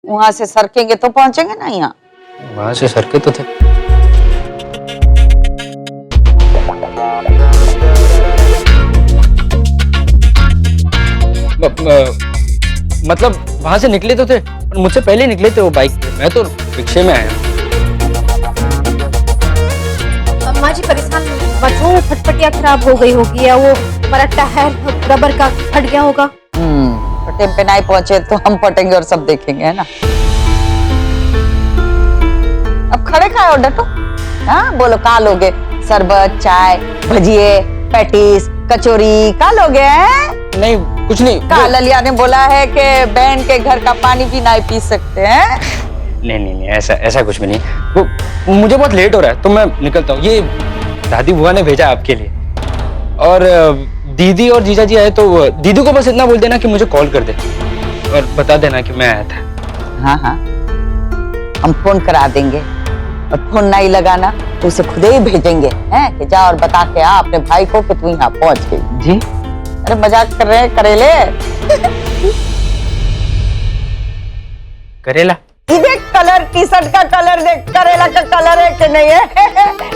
वहां से सरकेंगे तो पहुंचेंगे ना यहाँ। वहां से सरके तो थे। मतलब वहां से निकले तो थे, पर मुझसे पहले निकले थे वो बाइक पे। मैं तो रिक्शे में आया। अम्मा जी परेशान मत हो, फटफटिया खराब हो गई होगी या वो हमारा टायर रबर का फट गया होगा। फटे पे नहीं पहुंचे तो हम फटेंगे और सब देखेंगे, है ना। अब खड़े खाए हो डटो। हाँ बोलो कहाँ लोगे? शरबत, चाय, भजिए, पैटीज, कचौरी कहाँ लोगे? नहीं कुछ नहीं। कहा ललिया ने बोला है कि बहन के घर का पानी भी नहीं पी सकते हैं। नहीं ऐसा कुछ भी नहीं। वो मुझे बहुत लेट हो रहा है तो मैं निकलता हूँ। ये दादी बुआ ने भेजा आपके लिए। और दीदी और जीजा जी आए तो दीदी को बस इतना बोल देना कि मुझे कॉल कर दे और बता देना कि मैं आया था। हाँ हम फोन करा देंगे और फोन नहीं लगाना तो उसे खुद ही भेजेंगे हैं कि जा और बता के आ अपने भाई को कि तू यहाँ पहुंच गई। जी अरे मजाक कर रहे हैं करेले। करेला देख कलर, टी शर्ट का कलर देख, करेला का कलर है कि नहीं है।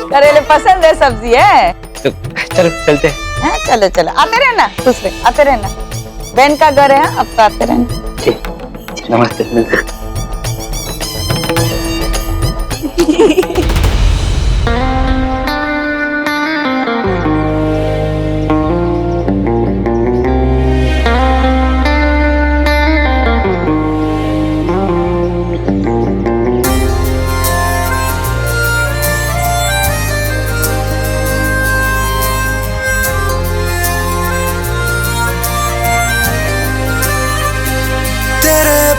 करेले पसंद है, सब्जी है तो चलो चलते हैं। चलो चलो आते रहना, दूसरे आते रहना। बहन का घर है अब तो आते रहना। जी नमस्ते मिलते।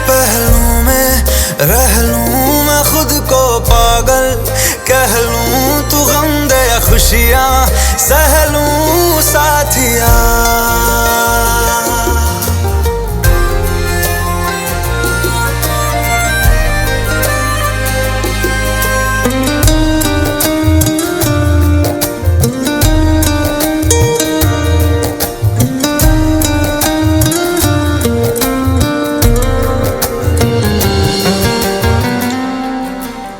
पहलू में रह लूं मैं खुद को पागल, कह लूं तू गम दे या खुशियां सह लूं साथिया।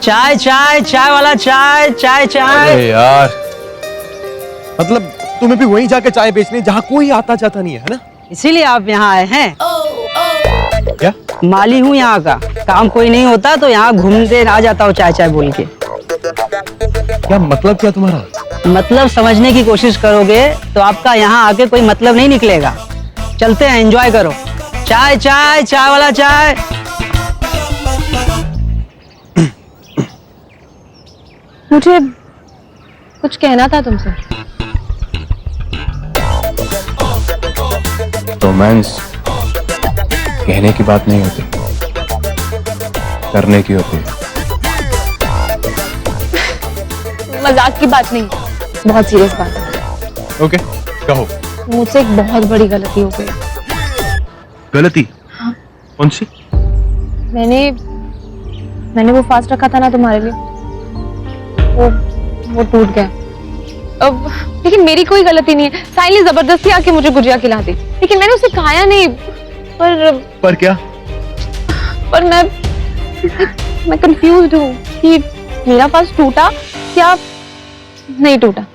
चाय चाय चाय वाला चाय चाय चाय। अरे यार मतलब तुम्हें भी वहीं जाके चाय बेचनी जहाँ कोई आता जाता नहीं है ना? इसीलिए आप यहाँ आए हैं? क्या? माली हूँ यहाँ का, काम कोई नहीं होता तो यहाँ घूमते आ जाता हूँ चाय चाय बोल के। क्या मतलब क्या तुम्हारा? मतलब समझने की कोशिश करोगे तो आपका यहाँ आके कोई मतलब नहीं निकलेगा। चलते हैं, एंजॉय करो। चाय चाय चाय वाला चाय। मुझे कुछ कहना था तुमसे। रोमांस कहने की बात नहीं होती, करने की होती है। मजाक की बात नहीं, बहुत सीरियस बात है। ओके कहो। मुझसे एक बहुत बड़ी गलती हो गई। गलती? हाँ। कौन सी? मैंने वो फास्ट रखा था ना तुम्हारे लिए, वो टूट गया। अब लेकिन मेरी कोई गलती नहीं है। साइली जबरदस्ती आके मुझे गुजिया खिला दी, लेकिन मैंने उसे खाया नहीं। पर क्या? पर मैं कंफ्यूज्ड हूँ कि मेरा फास्ट टूटा या नहीं टूटा।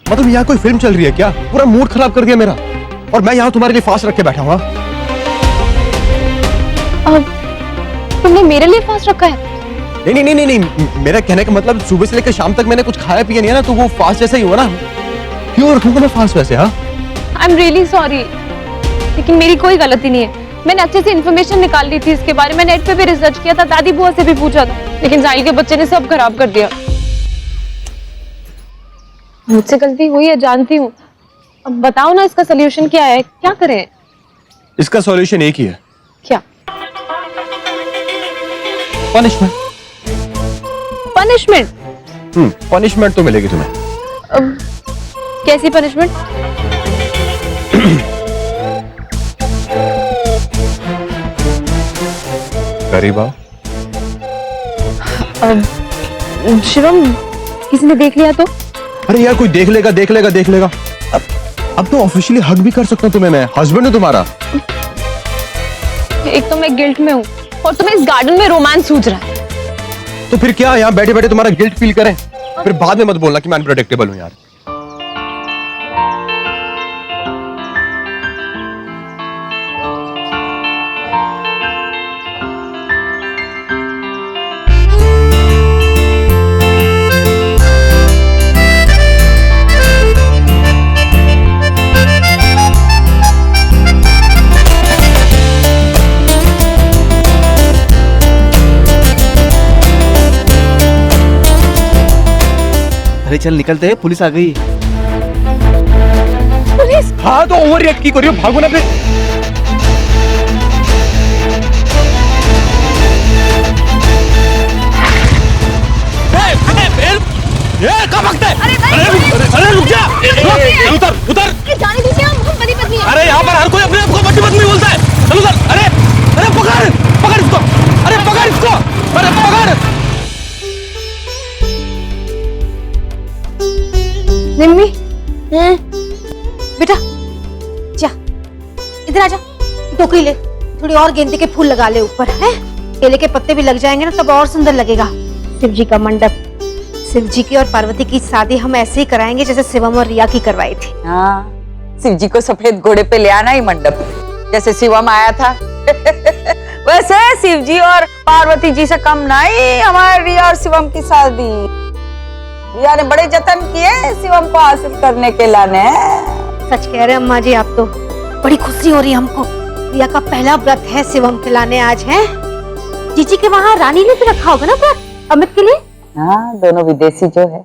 मतलब यहाँ कोई फिल्म चल रही है क्या? पूरा मूड खराब कर दिया मेरा। और मैं यहाँ तुम्हारे लिए फास्ट रख के बैठा हूँ। तुमने मेरे लिए फास्ट रखा है? नहीं, मेरा कहने का मतलब सुबह से लेकर शाम तक मैंने कुछ खाया पिया नहीं है ना, तो वो फास्ट जैसा ही हुआ ना। क्यों रखूंगा मैं फास्ट वैसे? हाँ आई एम रियली सॉरी, लेकिन मेरी कोई गलती नहीं है। मैंने अच्छे से इन्फॉर्मेशन निकाल ली थी इसके बारे में, नेट पे भी रिसर्च किया था, दादी बुआ से भी पूछा था, लेकिन साहिल के बच्चे ने सब खराब कर दिया। मुझसे गलती हुई है, जानती हूँ। अब बताओ ना इसका सोल्यूशन क्या है, क्या करें? इसका सॉल्यूशन एक ही है। क्या? पनिशमेंट। पनिशमेंट? पनिशमेंट तो मिलेगी तुम्हें। कैसी पनिशमेंट? करीब आओ। शिवम, किसी ने देख लिया तो? अरे यार कोई देख लेगा। अब तो ऑफिशियली हग भी कर सकता हूँ तुम्हें, मैं हस्बैंड हूँ तुम्हारा। एक तो मैं गिल्ट में हूँ और तुम्हें इस गार्डन में रोमांस सूझ रहा है। तो फिर क्या, यहाँ बैठे बैठे तुम्हारा गिल्ट फील करें? फिर बाद में मत बोलना कि मैं अनप्रेडिक्टेबल हूँ यार। अरे चल निकलते हैं, पुलिस आ गई। पुलिस? हाँ तो ओवर रिएक्ट की करियो, भागो ना फिर। कहाँ भागते हैं? अरे रुक जा, उतर उतर। जाने दीजिए, हम पति पत्नी हैं। अरे यहाँ पर हर कोई अपने आप को पति पत्नी बोलता है। चलो उतर। अरे अरे पकड़ इसको, अरे पकड़ इसको, अरे पकड़। निम्मी, बेटा जा, इधर आ जा, टोकरी ले, थोड़ी और गेंदे के फूल लगा ले ऊपर, हैं? केले के पत्ते भी लग जाएंगे ना, तब और सुंदर लगेगा। शिव जी का मंडप, शिव जी की और पार्वती की शादी हम ऐसे ही कराएंगे जैसे शिवम और रिया की करवाई थी। हाँ, शिव जी को सफेद घोड़े पे ले आना ही मंडप, जैसे शिवम आया था। वैसे शिव जी और पार्वती जी से कम नहीं हमारे रिया और शिवम की शादी। रिया ने बड़े जतन किए शिवम को हासिल करने के लाने। सच कह रहे अम्मा जी, आप तो बड़ी खुशी हो रही है हमको। रिया का पहला व्रत है शिवम के लाने आज, है? जीजी के वहाँ रानी ने भी रखा होगा ना व्रत अमित के लिए? हाँ, दोनों विदेशी जो है।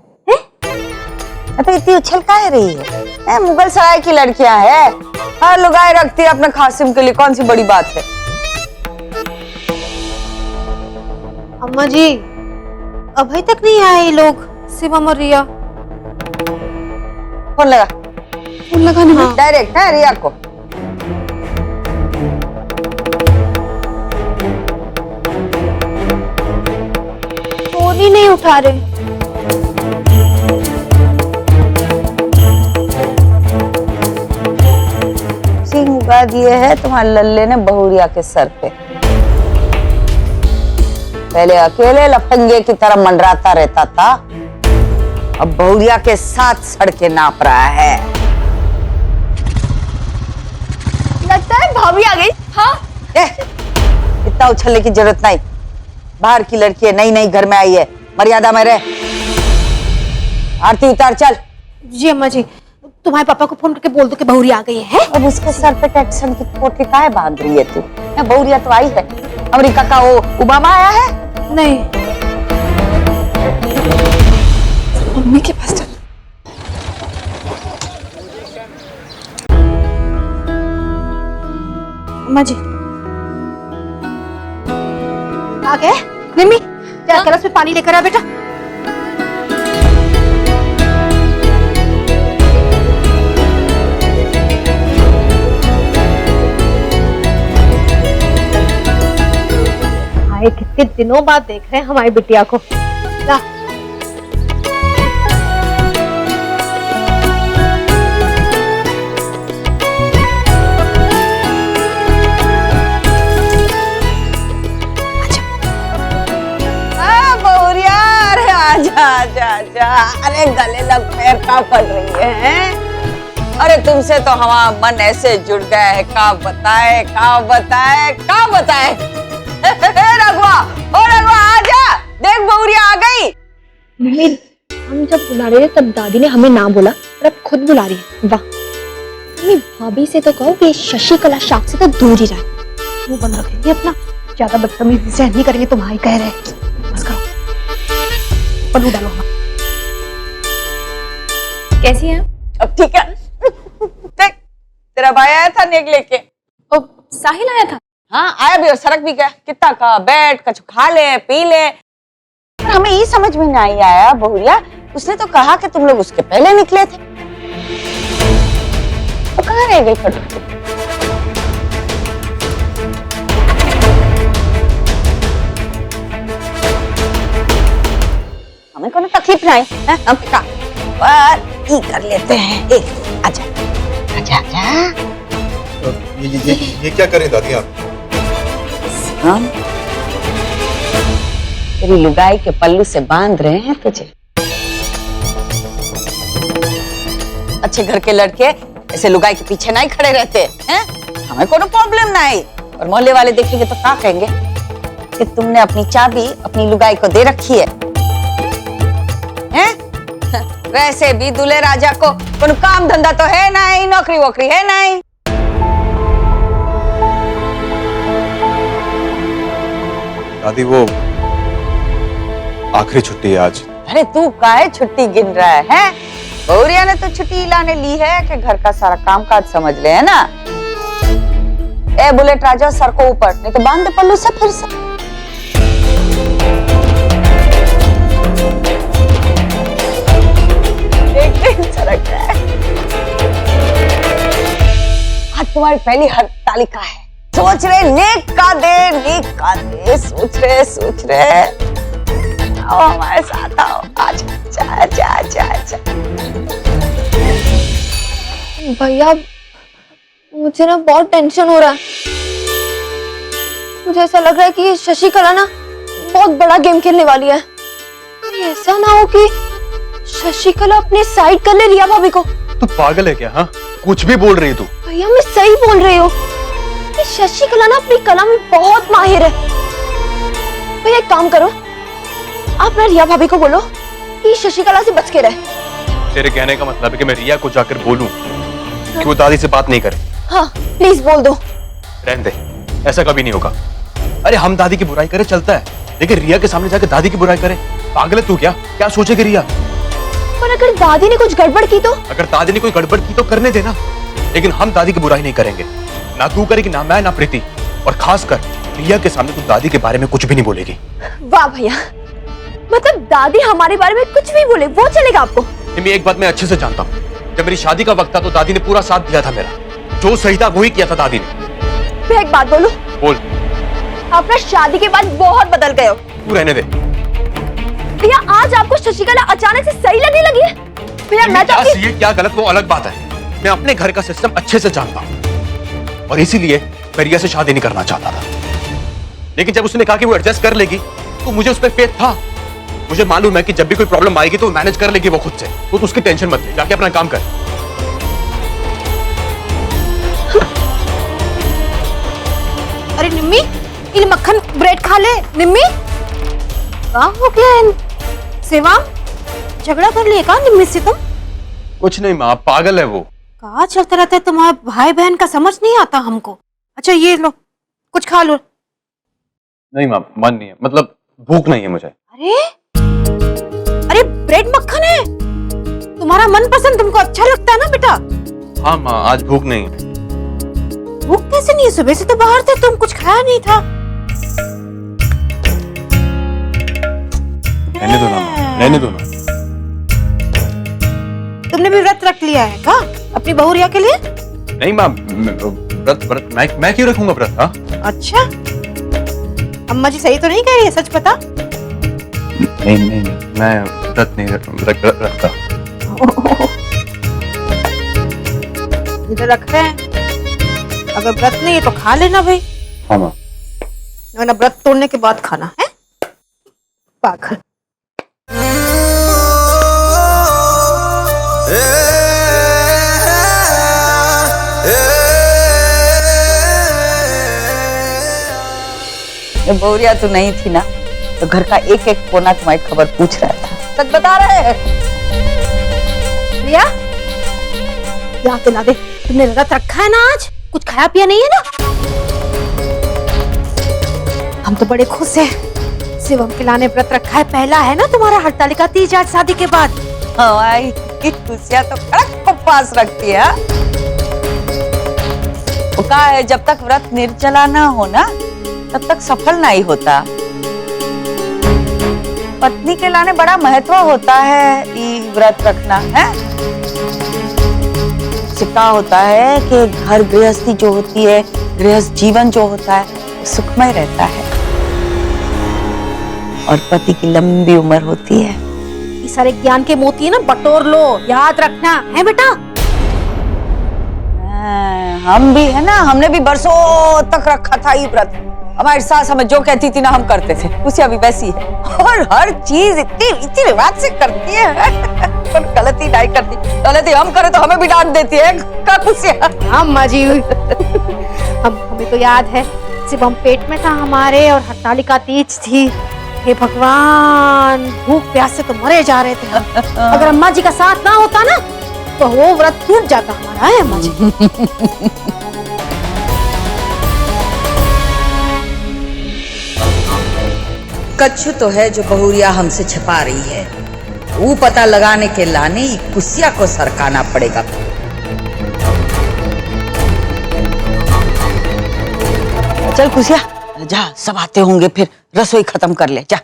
तो इतनी उछल काहे रही है? मुगल सराय की लड़कियां हैं, हर लुगाई रखती है अपने खासिम के लिए, कौन सी बड़ी बात है? अम्मा जी अभी तक नहीं आए ये लोग, शिवम और रिया। फोन लगा, फोन लगाने में डायरेक्ट है रिया को। फोन ही नहीं उठा रहे। सिंह उगा दिए है तुम्हारे लल्ले ने बहुरिया के सर पे। पहले अकेले लफंगे की तरह मंडराता रहता था, अब बहुरिया के साथ सड़के नाप रहा है। लगता है भाभी आ गई। हाँ, इतना उछलने की जरूरत नहीं, बाहर की लड़की है, नई नई घर में आई है, मर्यादा में रह। आरती उतार चल। जी अम्मा जी, तुम्हारे पापा को फोन करके बोल दो कि बहुरिया आ गई है। अब उसके सर पे टैक्सन की पोटली काहे बांध रही है तू? बहुरिया तो आई है, अमेरिका का वो ओबामा आया है। नहीं, मम्मी के पास चल। अम्मा जी आ गए? निम्मी जा गिलास में पानी लेकर आ बेटा। आए कितने दिनों बाद देख रहे हैं हमारी बिटिया को। ला आजा, अरे गले लग पैर का पड़ रही है। अरे तुमसे तो हमारा मन ऐसे जुड़ गया है, का बताए। रघुआ, ओ रघुआ आजा, देख बहुरिया आ गई। मम्मी, हम जब बुला रहे थे तब दादी ने हमें ना बोला, और अब खुद बुला रही है। वाह मम्मी, भाभी से तो कहो कि शशिकला शाख से तो दूर ही रहे। मुंह बंद रखेंगे अपना, ज्यादा बदतमीजी से नहीं करेंगे, तुम्हारी कह रहे। बस करो, पन्नू डालो। कैसी है? अब ठीक है। देख तेरा भाई आया था नेक लेके। ओ, साहिल आया था? हाँ आया भी और सरक भी गया। कितना कहा बैठ, कुछ खा ले पी ले, पर हमें ये समझ में नहीं आया बहुरिया, उसने तो कहा कि तुम लोग उसके पहले निकले थे, तो कहाँ रह गई फटक? हमें कोई तकलीफ नहीं है, हम का पर ही कर लेते हैं। एक आजा आजा आजा। ये क्या करें दादी आप? हम तेरी लुगाई के पल्लू से बांध रहे हैं तुझे। अच्छे घर के लड़के ऐसे लुगाई के पीछे नहीं खड़े रहते हैं। हमें कोई प्रॉब्लम नहीं, और मोहल्ले वाले देखेंगे तो क्या कहेंगे कि तुमने अपनी चाबी अपनी लुगाई को दे रखी है। वैसे भी दूल्हे राजा को कोई काम धंधा तो है नहीं, नौकरी वोकरी है नहीं। दादी वो आखिरी छुट्टी है आज। अरे तू काहे छुट्टी गिन रहा है? बहुरिया ने तो छुट्टी लाने ली है कि घर का सारा काम काज समझ ले, है ना। ए बुलेट राजा, सर को ऊपर, नहीं तो बांध दे पल्लू से फिर से। सरक रहा है। आज तुम्हारी पहली हरतालिका है। सोच रहे नेक का दे, सोच रहे आओ हमारे साथ आओ। आजा। भैया मुझे ना बहुत टेंशन हो रहा है। मुझे ऐसा लग रहा है कि ये शशिकला ना बहुत बड़ा गेम खेलने वाली है। ऐसा ना हो कि शशिकला अपने साइड कर ले रिया भाभी को। तू पागल है क्या? हाँ, कुछ भी बोल रही है तू। भैया मैं सही बोल रही हूँ कि शशिकला ना अपनी कला में बहुत माहिर है। भैया एक काम करो, आप ना रिया भाभी को बोलो कि शशिकला से बच के रहे। तेरे कहने का मतलब है कि मैं रिया को जाकर बोलूं कि वो दादी से बात नहीं करे? हाँ प्लीज बोल दो। रहने दे, ऐसा कभी नहीं होगा। अरे हम दादी की बुराई करे चलता है, लेकिन रिया के सामने जाकर दादी की बुराई करे? पागल है तू क्या सोचेगी रिया? पर अगर दादी ने कुछ गड़बड़ की तो? अगर दादी ने कोई गड़बड़ की तो करने देना, लेकिन हम दादी की बुराई नहीं करेंगे। ना तू करेगी, ना मैं, ना प्रीति, और खासकर रिया के सामने तू दादी के बारे में कुछ भी नहीं बोलेगी। वाह भैया, मतलब दादी हमारे बारे में कुछ भी बोले वो चलेगा आपको? एक बात मैं अच्छे से जानता हूँ, जब मेरी शादी का वक्त था तो दादी ने पूरा साथ दिया था मेरा। जो सही था वही किया था दादी ने। मैं एक बात बोलूं? बोल। आप ना शादी के बाद बहुत बदल गए हो। तू रहने दे। भैया आज आपको शशिकला अचानक से सही लगने लगी है? भैया मैं तो क्या सही क्या गलत वो अलग बात है। मैं अपने घर का सिस्टम अच्छे से जानता हूँ, और इसीलिए मैं रिया से शादी नहीं करना चाहता था। लेकिन जब उसने कहा कि वो एडजस्ट कर लेगी तो मुझे उस पर फेथ था। मुझे मालूम है कि जब भी कोई प्रॉब्लम आएगी तो मैनेज कर लेगी वो खुद से। तो उसकी टेंशन मत ले, जाके अपना काम कर। अरे निम्मी, इन मक्खन ब्रेड खा ले। निम्मी क्या हो गया? सेवा झगड़ा कर लिए का निम्मी से तुम? कुछ नहीं माँ, पागल है वो। कहाँ चलता रहता है तुम्हारे भाई बहन का, समझ नहीं आता हमको। अच्छा ये लो, कुछ खा लो। नहीं माँ, मन नहीं है, मतलब भूख नहीं है मुझे। अरे ब्रेड मक्खन है, तुम्हारा मनपसंद, तुमको अच्छा लगता है ना बेटा? हाँ माँ, आज भूख नहीं है। भूख कैसे नहीं है? सुबह से तो बाहर थे तुम, कुछ खाया नहीं था। रहने दो ना माँ, रहने दो ना। तुमने भी व्रत रख लिया है क्या अपनी बहू रिया के लिए? नहीं माँ, व्रत मैं क्यों रखूंगा व्रत? हाँ अच्छा, अम्मा जी सही तो नहीं कह रही है, सच बता। नहीं, मैं व्रत नहीं रखता। इधर रख रहे हैं, अगर व्रत नहीं है तो खा लेना भाई। हाँ माँ। वरना व्रत तोड़ने के बाद खाना है। पागल। बहुरिया तो नहीं थी ना, तो घर का एक एक कोना तुम्हारी खबर पूछ रहा था। सच बता रहे हैं? रिया यहाँ पे ला दे। तुमने व्रत रखा है ना आज? कुछ खाया पिया नहीं है ना? हम तो बड़े खुश हैं, शिवम के लाने व्रत रखा है। पहला है ना तुम्हारा हरतालिका तीज आज शादी के बाद। हमारी खुशियां तो कड़क को पास रखती है। वो कहा है जब तक व्रत निर्जला ना हो ना तब तक सफल नहीं होता। पत्नी के लाने बड़ा महत्व होता है ये व्रत रखना है। सिक्का होता है कि घर गृहस्थी जो होती है, गृहस्थ जीवन जो होता है सुखमय रहता है और पति की लंबी उम्र होती है। ये सारे ज्ञान के मोती है ना, बटोर लो, याद रखना है बेटा। हम भी है ना, हमने भी बरसों तक रखा था ये व्रत। हमारी सास हमें जो कहती थी ना हम करते थे, उसी अभी वैसी है और हर चीज इतनी इतनी रिवाज से करती है पर गलती नहीं करती। गलती हम करे तो हमें भी डांट देती है। हाँ अम्मा जी हमें तो याद है शिवम पेट में था हमारे और हड़तालिका तीज थी। हे भगवान, भूख प्यास से तो मरे जा रहे थे हम। अगर अम्मा जी का साथ ना होता ना तो वो व्रत टूट जाता हमारा। है अम्मा जी? कच्छु तो है जो बहुरिया हमसे छिपा रही है, वो पता लगाने के लाने कुसिया को सरकाना पड़ेगा। चल कुसिया जा, सब आते होंगे फिर रसोई खत्म कर ले जा।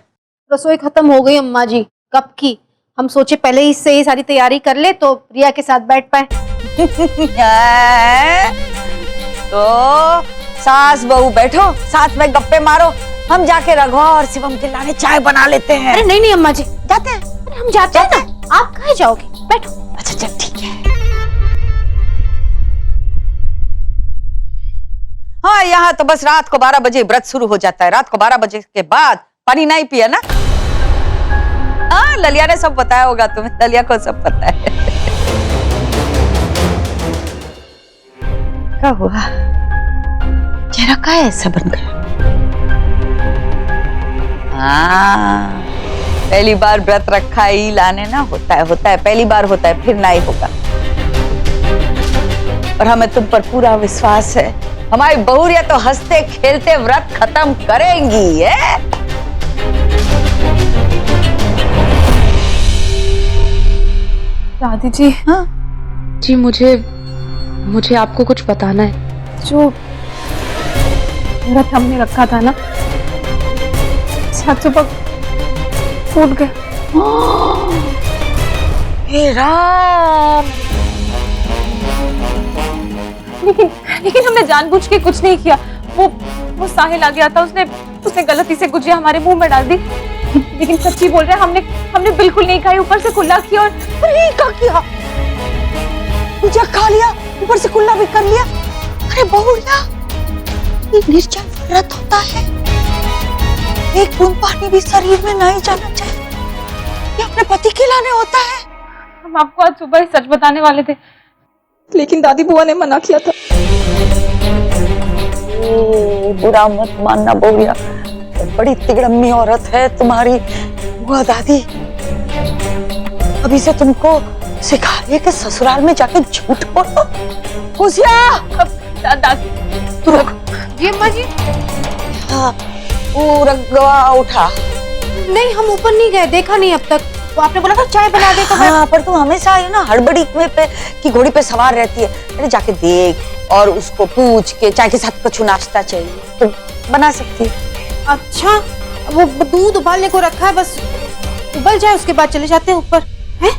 रसोई खत्म हो गई अम्मा जी, कब की। हम सोचे पहले ही से ही सारी तैयारी कर ले तो रिया के साथ बैठ पाए। तो सास बहू बैठो साथ में गप्पे मारो, हम जाके रघु और शिवम के लाने चाय बना लेते हैं। अरे नहीं नहीं अम्मा जी, जाते हैं। अरे हम जाते हैं ना, आप कहाँ जाओगे, बैठो। अच्छा चल ठीक है। हाँ यहाँ तो बस रात को 12 बजे व्रत शुरू हो जाता है। रात को 12 बजे के बाद पानी नहीं पिया ना? हाँ ललिया ने सब बताया होगा तुम्हें, ललिया को सब पता है। क्या हुआ, चेहरा का ऐसा बन गया? हाँ पहली बार व्रत रखा ही लाने ना, होता है पहली बार होता है, फिर नहीं होगा। और हमें तुम पर पूरा विश्वास है, हमारी बहुरिया तो हंसते खेलते व्रत खत्म करेंगी। है दादी जी। हाँ जी मुझे आपको कुछ बताना है। जो व्रत हमने रखा था ना, सात सुबह फूट गए। हे राम, लेकिन हमने जानबूझ के कुछ नहीं किया। वो साहिल आ गया था, उसने गलती से गुजिया हमारे मुंह में डाल दी। लेकिन सच्ची बोल रहे हैं, हमने बिल्कुल नहीं खाई, ऊपर से कुल्ला किया। और अरे क्या किया? गुजिया खा लिया, ऊपर से कुल्ला भी कर लिया। अरे बहुरिया, ये निर्जल व्रत होता है, एक बूंद पानी भी शरीर में नहीं जाना चाहिए। ये अपने पति के लाने होता है। हम आपको आज सुबह ही सच बताने वाले थे, लेकिन दादी बुआ ने मना किया था। बुरा मत मानना बहुरिया, बड़ी तिगड़म्मी औरत है तुम्हारी बुआ दादी। अभी से तुमको सिखा रही है कि ससुराल में जाके झूठ बोलो। खुशिया दादी जी अम्मा जी। हाँ पूरा गवा उठा। नहीं हम ऊपर नहीं गए, देखा नहीं अब तक। तो आपने बोला था चाय बना दे तो हाँ पर तुम हमेशा है ना हड़बड़ी पे की घोड़ी पे सवार रहती है। अरे जाके देख और उसको पूछ के चाय के साथ कुछ नाश्ता चाहिए तो बना सकती है। अच्छा वो दूध उबालने को रखा है, बस उबल जाए उसके बाद चले जाते हैं ऊपर। हैं?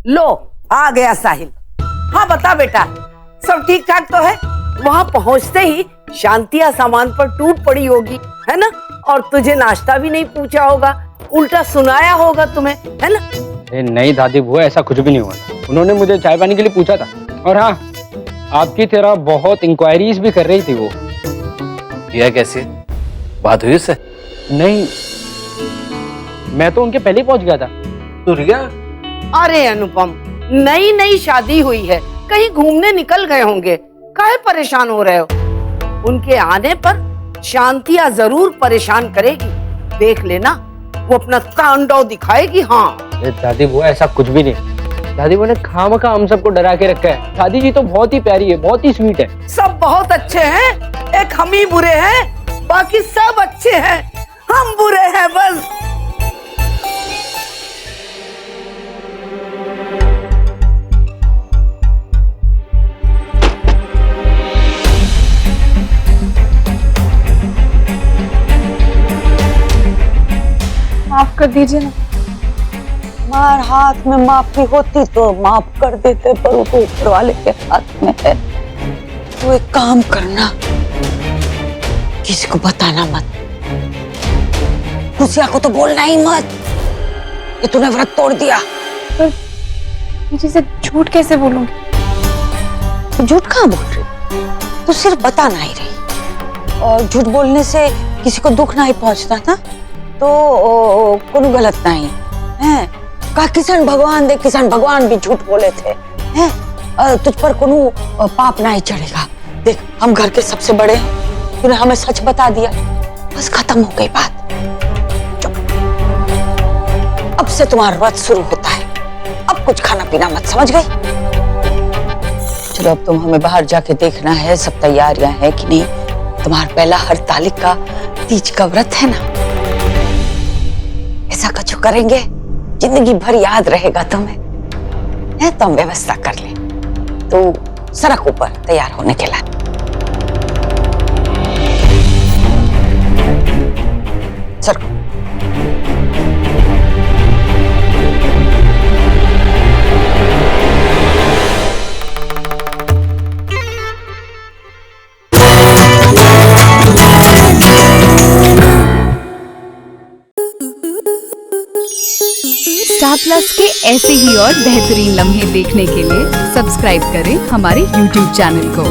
लो आ गया साहिल। हाँ बता बेटा, सब ठीक ठाक तो है? वहाँ पहुँचते ही शांतिया सामान पर टूट पड़ी होगी, है ना? और तुझे नाश्ता भी नहीं पूछा होगा, उल्टा सुनाया होगा तुम्हें, है ना? नहीं दादी बुआ, ऐसा कुछ भी नहीं हुआ। उन्होंने मुझे चाय पानी के लिए पूछा था। और हाँ, आपकी तरह बहुत इंक्वायरीज भी कर रही थी वो। यह कैसे बात हुई उससे? नहीं, मैं तो उनके पहले ही पहुंच गया था। तो रिया? अरे अनुपम, नई नई शादी हुई है, कहीं घूमने निकल गए होंगे, काहे परेशान हो रहे हो? उनके आने पर शांतिया जरूर परेशान करेगी, देख लेना, वो अपना तांडव दिखाएगी। हाँ दादी बुआ, ऐसा कुछ भी नहीं। दादी बुआ ने खामखा हम सबको डरा के रखा है। दादी जी तो बहुत ही प्यारी है, बहुत ही स्वीट है। सब बहुत अच्छे हैं, एक हम ही बुरे हैं, बाकी सब अच्छे हैं, हम बुरे हैं बस। माफ कर दीजिए ना। मार हाथ में माफी होती तो माफ कर देते, पर वो तो ऊपर वाले के हाथ में है। तो एक काम करना, किसी को बताना मत, खुशिया को तो बोलना ही मत कि तूने व्रत तोड़ दिया। पर ये चीजें झूठ कैसे बोलूंगी? तो झूठ कहाँ बोल रही? वो सिर्फ बताना ही रही, और झूठ बोलने से किसी को दुख नहीं पहुंचता था तो कोनो गलत नहीं है। का किसान भगवान दे, किसान भगवान भी झूठ बोले थे हैं, तुझ पर कोनो पाप नहीं चढ़ेगा। देख हम घर के सबसे बड़े हैं, तूने हमें सच बता दिया, बस खत्म हो गई बात। चुप। अब से तुम्हारा व्रत शुरू होता है, अब कुछ खाना पीना मत, समझ गई? चलो अब तुम हमें बाहर जाके देखना है सब तैयारियां हैं कि नहीं। तुम्हारा पहला हरतालिक का तीज का व्रत है ना, ऐसा कुछ करेंगे जिंदगी भर याद रहेगा तुम्हें है। तो हम व्यवस्था कर ले, तो सड़क ऊपर तैयार होने के लिए। सर स्टार प्लस के ऐसे ही और बेहतरीन लम्हे देखने के लिए सब्सक्राइब करें हमारे YouTube चैनल को।